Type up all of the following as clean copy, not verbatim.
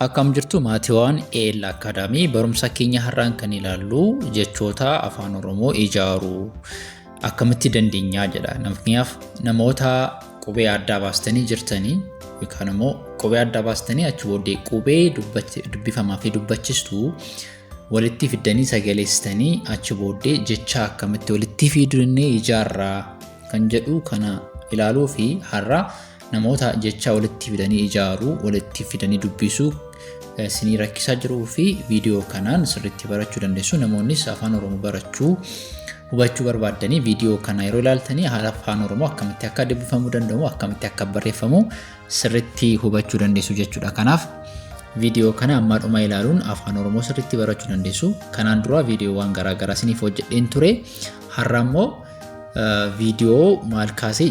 Akkam jirtu maatiiwwan EL Academy barumsa keenya har'aan kan ilaallu jechoota afaan Oromoo ijaaruu akkamitti dandeenyaa jedha. Namaaf namoota qubee adda baastanii jirtanii yookaan immoo qubee adda baastanii achi booddee qubee dubbifamaa fi dubbachistu walitti fidanii sagaleessitanii achi booddee jecha akkamitti walitti fidnee ijaarraa kan jedhu kana ilaaluu fi har'a namoota jecha walitti fidanii ijaaruu walitti fidanii dubbisuu sinii rakkisaa jiruu fi viidiyoo kanaan sirriitti barachuu dandeessu. Namoonnis afaan Oromoo barachuu hubachuu barbaadanii viidiyoo kana yeroo ilaaltanii haala afaan Oromoo akkamitti akka dubbifamuu danda'u akkamitti akka barreeffamu sirriitti hubachuu dandeessu jechuudha. Kanaaf viidiyoo kana amma dhuma ilaaluun afaan Oromoo sirriitti barachuu dandeessu. Kanaan dura viidiyoowwan garaagaraa siniif hojjedheen ture. Har'a immoo viidiyoo maal kaasee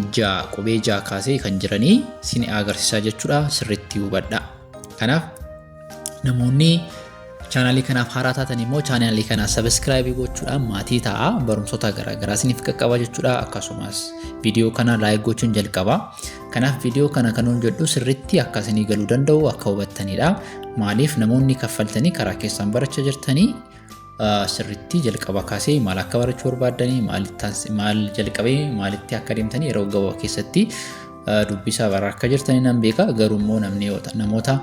qubee ja kaasee kan jiranii sini agarsiisaa jechuudha. Sirriitti hubadhaa. Kanaaf namoonni chaanalii kanaaf haaraa taatan immoo chaanalii kana subscribe gochuudhaan maatii ta'a barumsoota garaagaraa siniif qaqqaba jechuudha. Akkasumas viidiyoo kana like gochuun jalqaba. Kanaaf viidiyoo kana kan hojjedhu sirriitti akka isinii galuu danda'u akka hubattanidha. Maaliif namoonni kaffaltanii karaa keessan barachaa jirtanii sirriitti jalqaba kaasee maal akka barachuu barbaadanii maal jalqabee maalitti akka deemtanii yeroo gabaabaa keessatti dubbisaa baraa akka jirtanii nan beeka. Garuu immoo namoota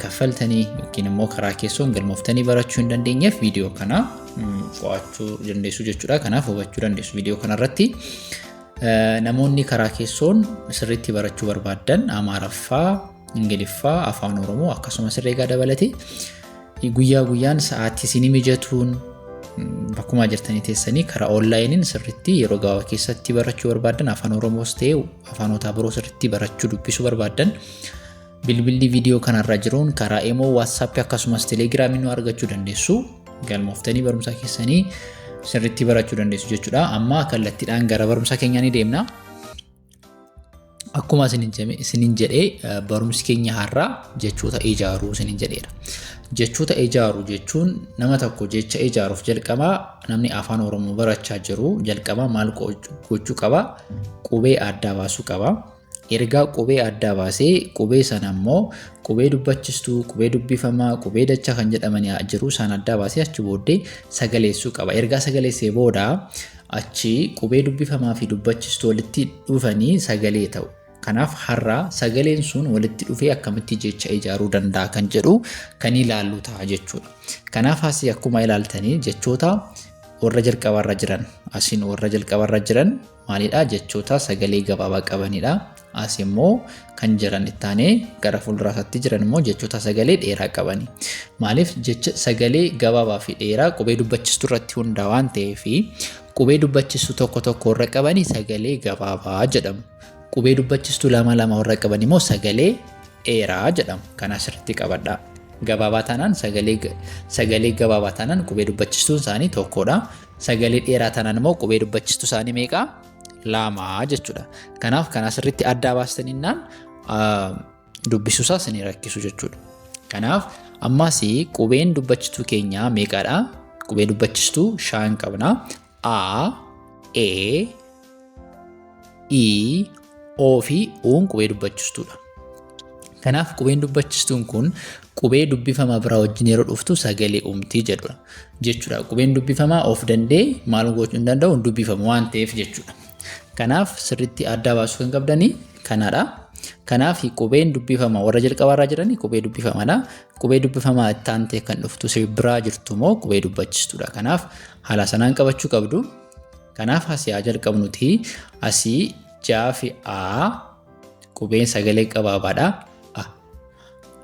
kaffaltanii yookiin immoo karaa keessoon galmooftanii barachuu hin dandeenyeef viidiyoo kana qo'achuu dandeessu jechuudha. Kanaaf hubachuu dandeessu viidiyoo kanarratti. Namoonni karaa keessoon sirriitti barachuu barbaadan Amaaraffaa, Ingiliffaa, Afaan Oromoo akkasumas herreegaa dabalatee guyyaa guyyaan sa'aatii isinii mijatuun bakkuma jirtanii teessanii karaa onlaayiniin sirriitti yeroo gabaabaa keessatti barachuu barbaadan Afaan Oromoos ta'ee afaanota biroo sirriitti barachuu dubbisuu barbaadan bilbilli viidiyoo kanarra jiruun karaa Imo, WhatsApp akkasumas Telegram nu argachuu dandeessu. Galmooftanii barumsa keessanii sirriitti barachuu dandeessu jechuudha. Amma kallattiidhaan gara barumsa keenyaa ni deemna. Akkuma isiniin jedhee barumsi keenya har'a jechoota ijaaruu isiniin jedheera. Jechoota ijaaruu jechuun nama tokko jecha ijaaruuf jalqaba namni afaan Oromoo barachaa jiru jalqaba maal gochuu qaba? Qubee adda baasuu qaba. Ergaa qubee adda baasee qubee sana immoo qubee dubbachistuu, qubee dubbifamaa, qubee dachaa kan jedhamanii jiru sana adda baasee achi booddee sagaleessuu qaba. Ergaa sagaleessee booda achi qubee dubbifamaa fi dubbachistuu walitti dhufanii sagalee ta'u. Kanaaf har'a sagaleen sun walitti dhufee akkamitti jecha ijaaruu danda'a kan jedhu kan ilaallu ta'a jechuudha. Kanaaf asii akkuma ilaaltanii jechoota warra jalqabarra jiran asiin warra jalqabarra jiran maalidha? Jechoota sagalee gabaabaa qabanidha. As immoo kan jiran ittaanee gara fuulduraatti jiran immoo jechoota sagalee dheeraa qabani. Maaliif jecha sagalee gabaabaa fi dheeraa qubee dubbachistuu irratti hundaa waan ta'eef qubee dubbachistuu tokko warra qabani sagalee gabaabaa jedhamu. Qubee dubbachistuu lama warra qaban immoo sagalee dheeraa jedhamu. Kana sirriitti qabadhaa. Gabaabaa taanaan sagalee gabaabaa taanaan qubee dubbachistuun isaanii tokkodha. Sagalee dheeraa taanaan immoo qubee dubbachistuu isaanii meeqa? Lama jechuudha. Kanaaf kana sirriitti adda baastaninnaan dubbisuusaa isin rakkisu jechuudha. Kanaaf ammas qubeen dubbachistuu keenya meeqadha? Qubee dubbachistuu 5 qabna. A, E, I, O fi U'n qubee dubbachistuudha. Kanaaf qubeen dubbachistuun kun qubee dubbifamaa biraa wajjin yeroo dhuftu sagalee uumtii jedhudha jechuudha. Qubeen dubbifamaa of danda'ee maal gochuu hin danda'u dubbifamu waan ta'eef jechuudha. Kanaaf sirriitti adda baasuu kan qabdanii kanadha. Kanaaf qubeen dubbifamaa warra jalqabarraa jiranii qubee dubbifamaadha. Qubee dubbifamaa itti aantee kan dhuftu biraa jirtu immoo qubee dubbachistuudha. Kanaaf haala sanaan qabachuu qabdu. Kanaaf asii jalqabnuti asii jaa fi A qubeen sagalee gabaabaadha.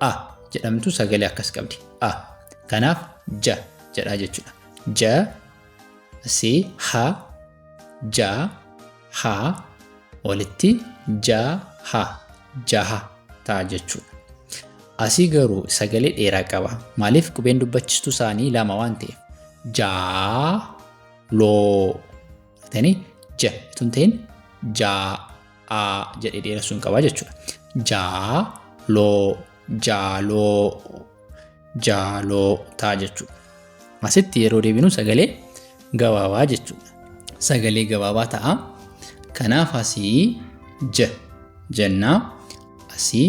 A jedhamtu sagalee akkas qabdi. A. Kanaaf ja jedha jechuudha. Ja asii ha ja ha walitti ja ha jaha ta'a jechuudha. Asii garuu sagalee dheeraa qaba. Maaliif qubeen dubbachistuu isaanii lama waan ta'eef. Ja loo ta'anii ja itun ta'in ja a jedhee dheeressuun qaba jechuudha. Ja loo jaaloo ta'a jechuudha. Asitti yeroo deebinu sagalee gabaabaa jechuudha. Sagalee gabaabaa ta'a. Kanaaf asii ja jenna asii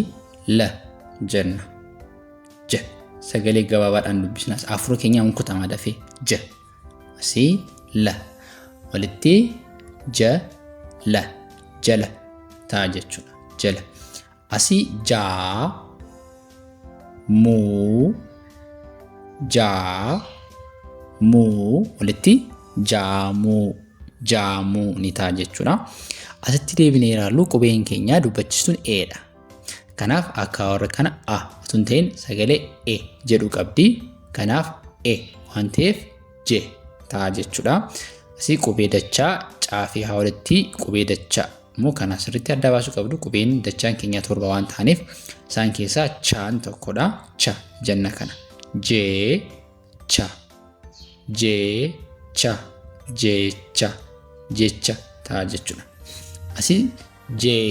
la jenna j. Sagalee gabaabaadhaan dubbisnas afur keenya kutamaa dafee j. Asii la walitti j la jala ta'a jechuudha. Jala. Asii jaa muu jaa muu walitti jaamuu ni ta'a jechuudha. Asitti deebinee ilaallu qubeen keenya dubbachistuun eedha. Kanaaf akka warra kana a otoo hin ta'in sagalee e jedhu qabdi. Kanaaf e waan ta'eef j ta'a jechuudha. Asii qubee dachaa caa fi haa walitti qubee dachaa immoo kana sirriitti adda baasuu qabdu. Qubeen dachaan keenya torba waan ta'aniif isaan keessaa chaan tokkodha. Cha jenna kana. Jecha jecha jecha jecha ta'a jechuudha. Asii jee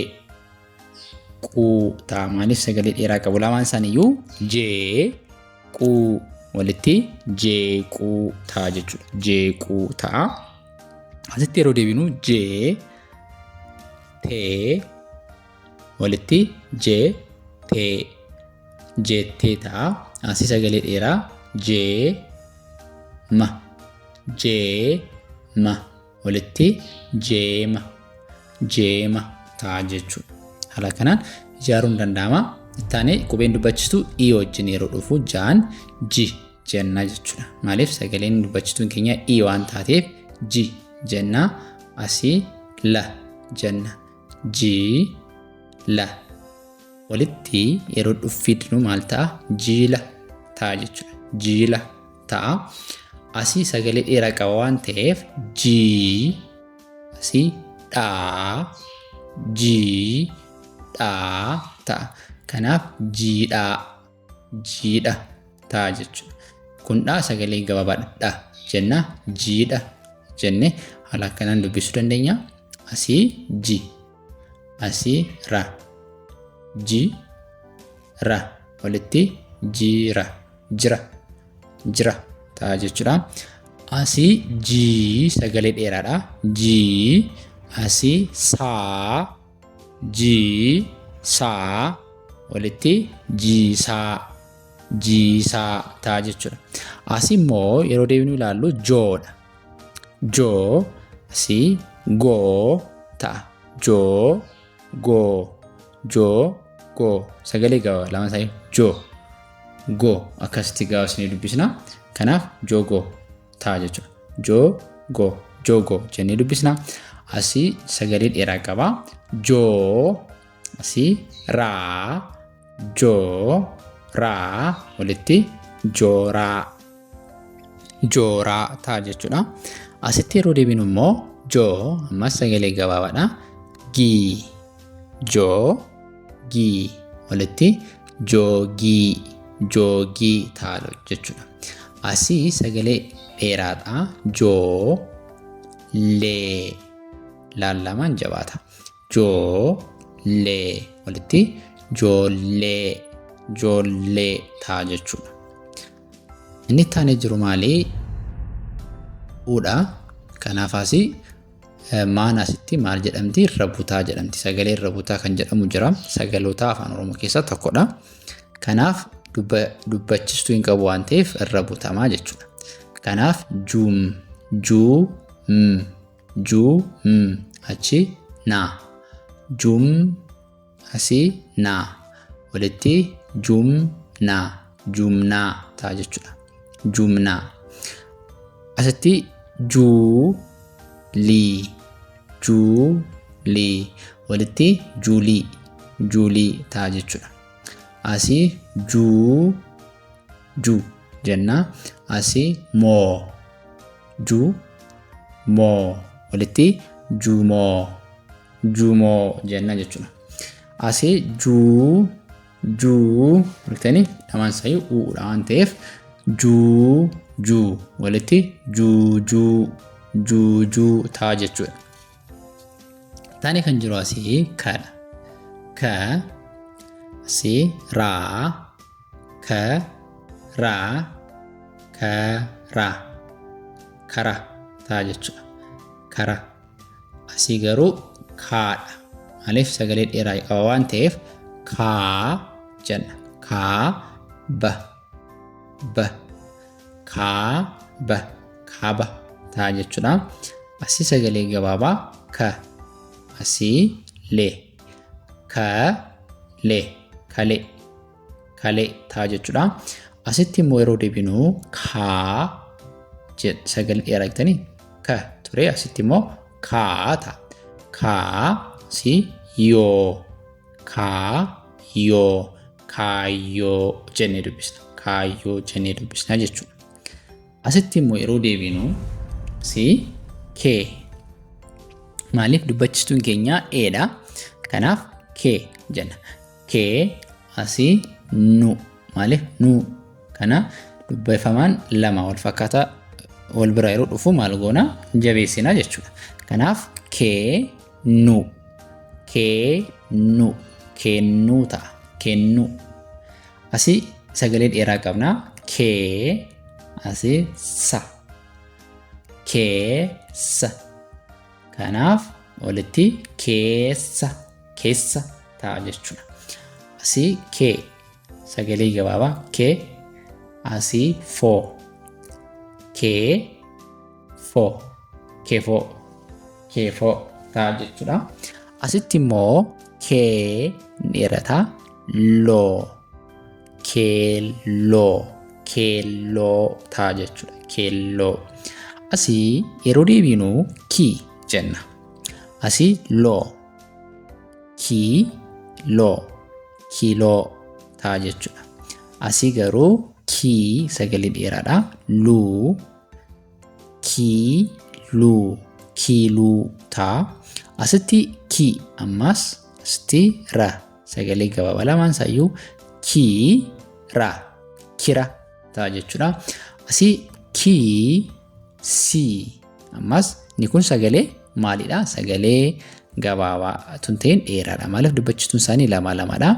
quu ta'a. Maaliif sagalee dheeraa qabu lamaan isaaniiyyuu jee quu walitti jeequu ta'a jechuudha. Jeequu ta'a. Asitti yeroo deebinu jee tee walitti jee tee jettee ta'a. Asii sagalee dheeraa jee ma walitti jeema ta'a jechuudha. Haala kanaan ijaaruun danda'ama. Ittaanee qubeen dubbachistu i wajjin yeroo dhufu jaan ji jenna jechuudha. Maaliif sagaleen dubbachistuun keenya i waan taateef ji jenna. Asii la jenna. Ji la walitti yeroo dhuffidnu maal ta'a? Jiila ta'a jechuudha. Jiila ta'a. Asii sagalee dheeraa qaba waan ta'eef jii asii dhaa ta'a. Kanaaf jiidha ta'a jechuudha. Kun dhaa sagalee gabaabaadha jenna. Jiidha jenne haala kanaan dubbisuu dandeenya. Asii ji asii ra ji ra walitti jira ta'a jechuudha. Asii jii sagalee dheeraadha. Jii asii saa walitti jiisaa ta'a jechuudha. Asii immoo yeroo deebinu ilaallu joodha. Joo asii goo ta'a. Joo sagalee gabaabaa lama isaanii joo akkasitti gabaabsinee dubbisna. Kanaaf joogoo ta'a jechuudha. Joogoo jennee dubbisna. Asii sagalee dheeraa qaba. Joo asii raa walitti jooraa ta'a jechuudha. Asitti yeroo deebinu immoo joo ammas sagalee gabaabaadha. Gii walitti joogii ta'a jechuudha. Asii sagalee dheeraadha. Lee laallamaan jabaata. Lee walitti joollee ta'a jechuudha. Inni ittaanee jiru maali? Uudha. Kanaaf asii maan asitti maal jedhamti? Rabutaa jedhamti. Sagalee rabutaa kan jedhamu jira. Sagaloota afaan Oromoo keessaa tokkodha. Kanaaf dubbachistuu hin qabu waan ta'eef irra butamaa jechuudha. Kanaaf achi naa asii naa walitti jumnaa ta'a jechuudha. Jumnaa asitti juulii walitti juulii ta'a jechuudha. Asii juu jenna. Asii moo walitti juumoo jenna jechuudha. Asii juu walitti lamaan isaanii uudha waan ta'eef juu walitti juujuu ta'a jechuudha. Taanee kan jiru asii kadha. Asii kara ta'a jechuudha. Kara asii garuu kaadha. Maaliif sagalee dheeraa qaba waan ta'eef kaa jenna. Kaaba kaaba kaaba ta'a jechuudha. Asii sagalee gabaabaa ka asii lee kalee ta'a jechuudha. Asitti immoo yeroo deebinu kaa sagalee dheeraa jettanii ka ture asitti immoo kaa ta'a. Kaa si yoo kaayyoo jennee dubbisna. Kaayyoo jennee dubbisna jechuudha. Asitti immoo yeroo deebinu si kee maaliif dubbachistuun keenya eedha. Kanaaf kee jenna. Kee asii nu maaliif nu kana dubbifamaan lama wal fakkaataa wal bira yeroo dhufu maal goona jabeessina jechuudha. Kanaaf kennuu kennuu ta'a. Kennuu asii sagalee dheeraa qabna. Kee asii sa keessa. Kanaaf walitti keessa ta'a jechuudha. Asii kee sagalee gabaabaa kee asii foo keefoo ta'a jechuudha. Asitti immoo kee dheerataa loo keelloo ta'a jechuudha. Keelloo asii yeroo deebinu kii jenna. Asii loo kiiloo ta'a jechuudha. Asii garuu kii sagalee dheeraadha. Luu kiiluu ta'a. Asitti kii ammas asitti ra sagalee gabaabaa lamaan isayyuu kira ta'a jechuudha. Asii kii sii ammas ni kun sagalee maalidha? Sagalee gabaabaa tun ta'een dheeraadha. Maaliif dubbachistuun isaanii lamadha.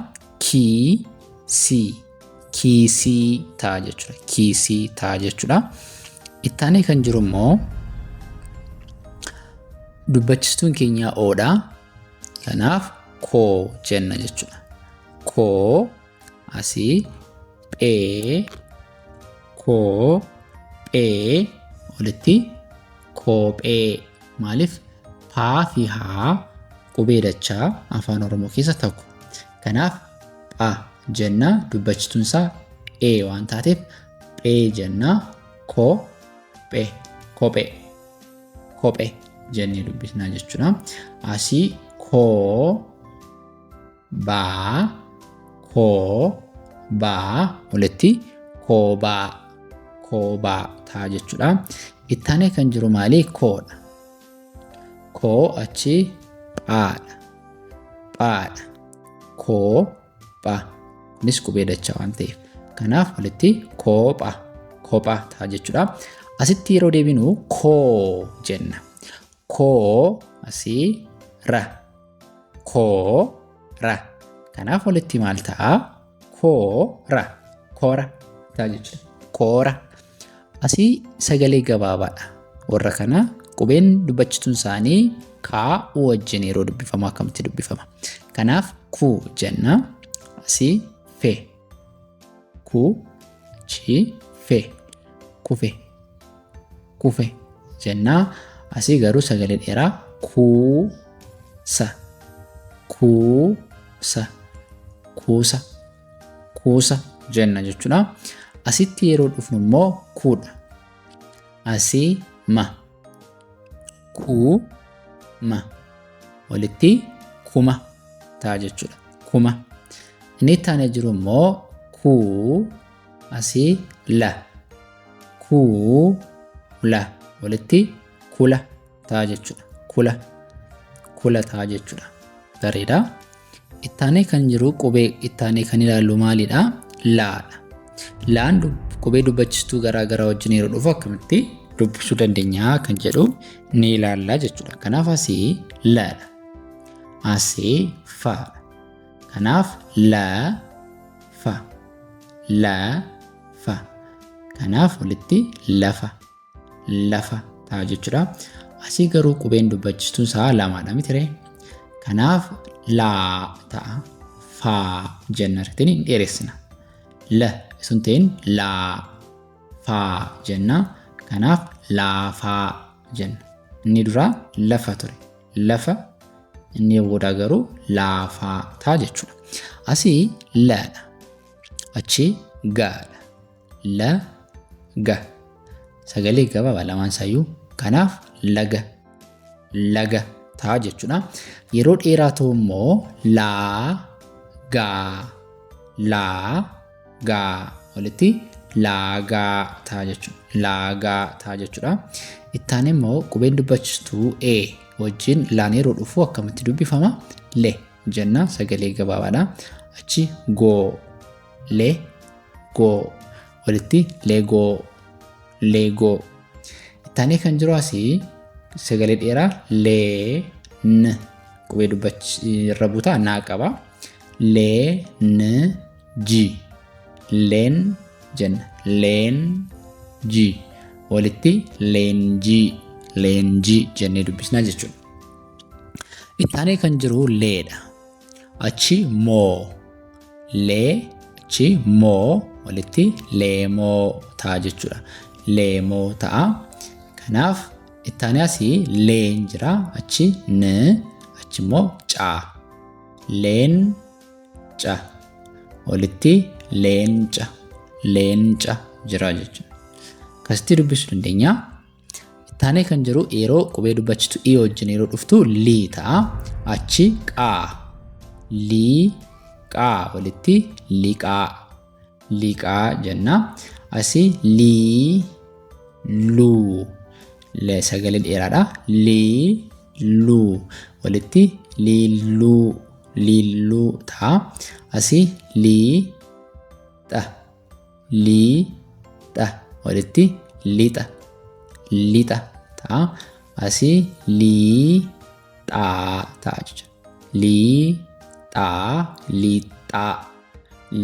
Kiisii ta'a jechuudha. Ittaanee kan jiru immoo dubbachistuun keenya oodha. Kanaaf koo jenna jechuudha. Koo asii phee walitti koophee. Maaliif paa fi haa qubee dachaa afaan Oromoo keessa tokko. Kanaaf pha jenna dubbachistuun isaa ee waan taateef phee jenna. Kophee jennee dubbisnaa jechuudha. Asii koobaa walitti koobaa ta'a jechuudha. Ittaanee kan jiru maali? Koodha. Koo achi phaadha. Koopha kunis qubee dachaa waan ta'eef kanaaf walitti koophaa ta'a jechuudha. Asitti yeroo deebinu koo jenna. Koo asii ra kanaaf walitti maal ta'a? Koora ta'a jechuudha. Koora asii sagalee gabaabaadha. Warra kana qubeen dubbachituun isaanii kaa'uu wajjin yeroo dubbifamu akkamitti dubbifama? Kanaaf kuu jenna. Asii fee kufe jenna. Asii garuu sagalee dheeraa kuusa jenna jechuudha. Asitti yeroo dhufnu immoo kuudha. Asii kuuma walitti kuma ta'a jechuudha. Kuma inni ittaanee jiru immoo kuu asii kuula walitti kula ta'a jechuudha. Kula ta'a jechuudha. Bareeda. Ittaanee kan jiru qubee ittaanee kan ilaallu maalidha? Laadha. Laan qubee dubbachistuu garaagaraa wajjin yeroo dhufu akkamitti dubbisuu dandeenya kan jedhu ni ilaalla jechuudha. Kanaaf asii laadha. Asii faadha. Kanaaf lafa. Kanaaf walitti lafa ta'a jechuudha. Asii garuu qubeen dubbachistuun isaa lamaadha miti. Kanaaf laa ta'a. Faa jenna irratti dheeressina. La sun ta'in laa faa jenna. Kanaaf laafaa jenna. Inni dura lafa ture. Lafa inni booda garuu laafaa ta'a jechuudha. Asii ladha. Achi gaadha. La ga. Sagalee gabaabaa lamaan isayyuu. Kanaaf laga. Laga ta'a jechuudha. Yeroo dheeraa ta'u immoo laa gaa. Laa gaa walitti laagaa ta'a jechuudha. Laagaa ta'a jechuudha. Ittaan immoo qubeen dubbachistuu e wajjin laan yeroo dhufu akkamitti dubbifama? Le jenna. Sagalee gabaabaadha. Achi goo. Le goo walitti leegoo. Leegoo. Ittaanee kan jiru asii sagalee dheeraa lee n qubee dubbachirra butaa naa qaba. Lee n ji. Leen jenna. Leen ji walitti leenjii. Leenjii jennee dubbisnaa jechuudha. Ittaanee kan jiru leedha. Achi moo. Lee achi moo walitti leemoo ta'a jechuudha. Leemoo ta'a. Kanaaf ittaanee asii leen jira. Achi n achi immoo caa. Leen ca walitti leenca. Leenca jira jechuudha. Akkasitti dubbisuu dandeenya. Ittaanee kan jiru yeroo qubee dubbachitu i wajjin yeroo dhuftu lii ta'a. Achi qaa. Lii qaa walitti liqaa. Liqaa jenna. Asii lii luu. Sagalee dheeraadha. Lii luu walitti liilluu. Liilluu ta'a. Asii lii xa. Lii xa walitti lixa. Lixa ta'a. Asii lii xaa ta'a jechuudha. Lii xaa liixaa.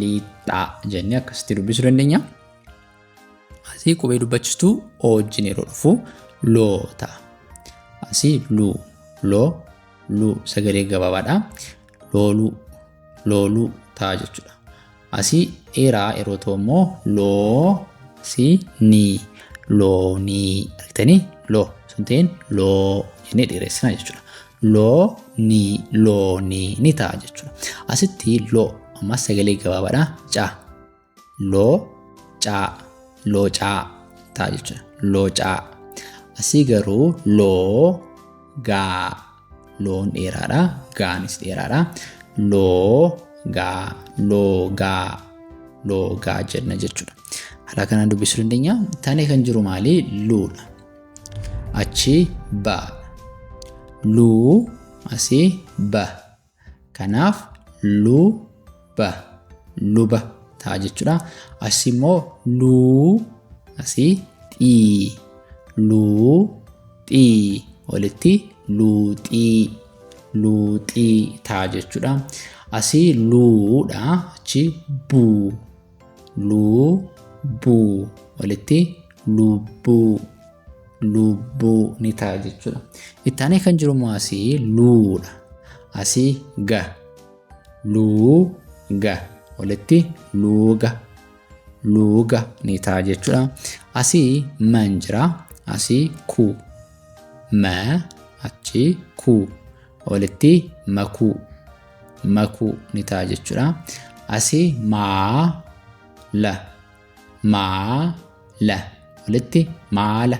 Liixaa jennee akkasitti dubbisuu dandeenya. Asii qubee dubbachistuu o wajjin yeroo dhufu loo ta'a. Asii luu. Loo. Luu sagalee gabaabaadha. Looluu. Looluu ta'a jechuudha. Asii dheeraa yeroo ta'u immoo loo. Asii nii. Loonii. Argitanii loo sun ta'een loo jennee dheeressina jechuudha. Loo nii. Loonii ni ta'a jechuudha. Asitti loo ammas sagalee gabaabaadha. Caa. Loo caa. Loo caa ta'a jechuudha. Loo caa. Asii garuu loo gaa. Loon dheeraadha. Gaanis dheeraadha. Loo gaa. Loo gaa. Loo gaa jenna jechuudha. Haala kanaan dubbisuu dandeenya. Ittaanee kan jiru maali? Luudha. Achi ba. Luu asii ba. Kanaaf luu ba. Luba ta'a jechuudha. Asii immoo luu asii xii. Luu xii walitti luuxii. Luuxii ta'a jechuudha. Asii luudha. Achi buu. Luu buu walitti lubbuu. Lubbuu ni ta'a jechuudha. Ittaanee kan jiru immoo asii luudha. Asii ga. Luu ga walitti luuga. Luuga ni ta'a jechuudha. Asii man jira. Asii kuu. Ma achi kuu walitti makuu. Makuu ni ta'a jechuudha. Asii maa la. Maa la walitti maala.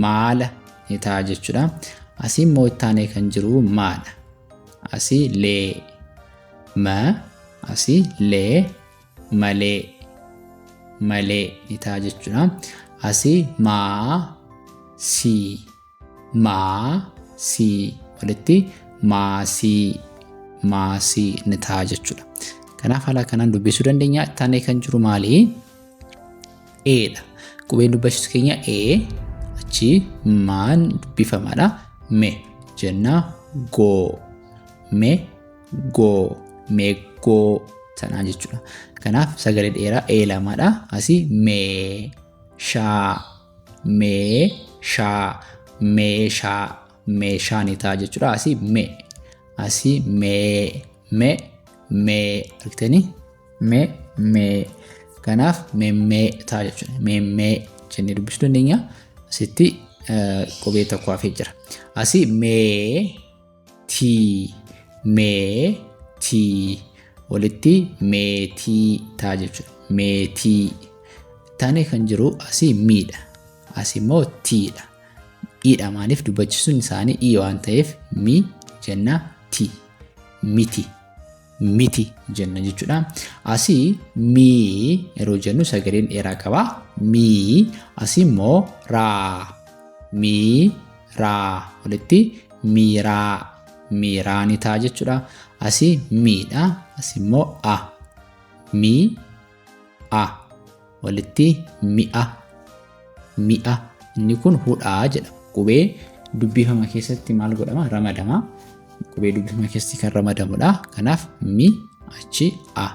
Maala ni ta'a jechuudha. Asii immoo ittaanee kan jiru maadha. Asii lee. Ma asii lee malee. Malee ni ta'a jechuudha. Asii maa sii. Maa sii walitti maasii. Maasii ni ta'a jechuudha. Kanaaf haala kanaan dubbisuu dandeenya. Ittaanee kan jiru maali? Eedha. Qubeen dubbachiisu keenya ee. Achi maan dubbifamaadha. Me jenna. Goo. Me goo. Meeggoo sanaa jechuudha. Kanaaf sagalee dheeraa ee lamaadha. Asii mee shaa. Mee shaa. Meeshaa. Meeshaa ni ta'a jechuudha. Asii mee. Asii mee. Me. Mee. Argitanii? Me. Mee. Kanaaf memmee ta'a jechuudha. Memmee jennee dubbisuu dandeenya. Asitti qubee tokko hafee jira. Asii meetii walitti meetii ta'a jechuudha. Meetii taanee kan jiru asii miidha. Asii immoo tiidha. Iidha maaliif dubbachisuun isaanii ii waan ta'eef mi jenna ti. Miti jenna jechuudha. Asii mii yeroo jennu sagaleen dheeraa qaba. Mii asii immoo raa. Miiraa walitti miiraa ni ta'a jechuudha. Asii miidha. Asii immoo a. Mi'a walitti mi'a. Inni kun hudhaa jedhama. Qubee dubbifama keessatti maal godhama? Ramadama. Qubee dubbifama keessatti kan ramadamudha. Kanaaf mi achi a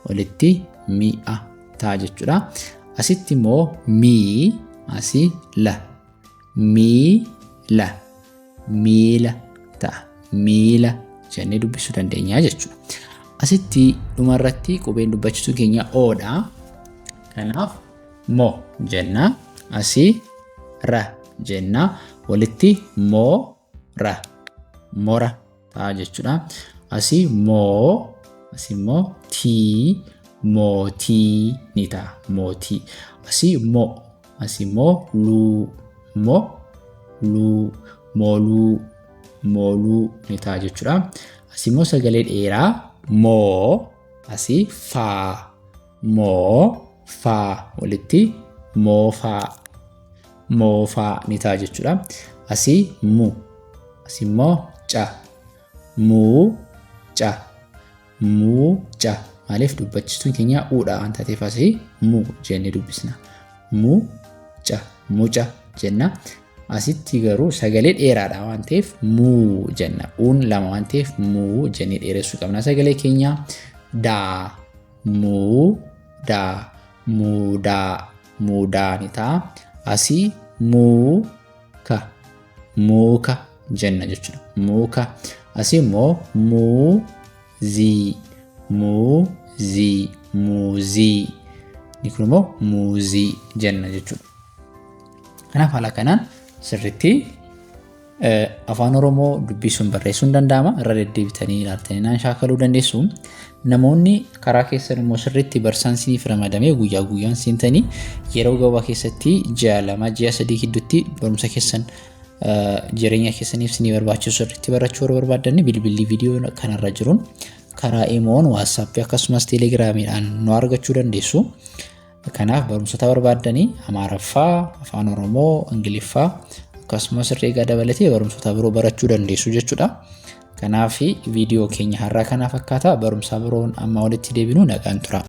walitti mi'a ta'a jechuudha. Asitti immoo mii asii la. Miila ta'a. Miila jennee dubbisuu dandeenya jechuudha. Asitti dhumarratti qubeen dubbachisuu keenya oodha. Kanaaf mo jenna. Asii ra jenna. Walitti mora ta'a jechuudha. Asii immoo mootii ni ta'a. Mootii. Asii immoo mooluu ni ta'a jechuudha. Asii immoo sagalee dheeraa moo. Asii faa walitti moofaa ni ta'a jechuudha. Asii asii immoo muuca maaliif dubbachisuun keenya uudha waan taateef asii jennee dubbisna. Muca jenna. Asitti garuu sagalee dheeraadha waan ta'eef muu jenna. Uun lama waan ta'eef muu jennee dheeressuu qabna sagalee keenya. Muudaa ni ta'a. Asii muuka jenna jechuudha. Muuka. Asii immoo muuzii. Inni kun immoo muuzii jenna jechuudha. Kanaaf haala kanaan sirriitti afaan Oromoo dubbisuun barreessuun danda'ama. Irra deddeebitanii ilaaltanii naan shaakaluu dandeessu. Namoonni karaa keessan immoo sirriitti barsiisaan isiniif ramadamee guyyaa guyyaan seentanii yeroo gabaabaa keessatti ji'a 2 ji'a 3 gidduutti barumsa keessan jireenya keessaniif isinii barbaachisu sirriitti barachuu barbaaddan bilbilli viidiyoo kanarra jiruun karaa Imoon, WhatsApp akkasumas Telegiraamiidhaan nu argachuu dandeessu. Kanaaf barumsota barbaaddanii Amaaraffaa, Afaan Oromoo, Ingiliffaa akkasumas herreega dabalatee barumsota biroo barachuu dandeessu jechuudha. Kanaaf viidiyoo keenya har'aa kana fakkaata. Barumsa biroon amma walitti deebinu nagaan tura.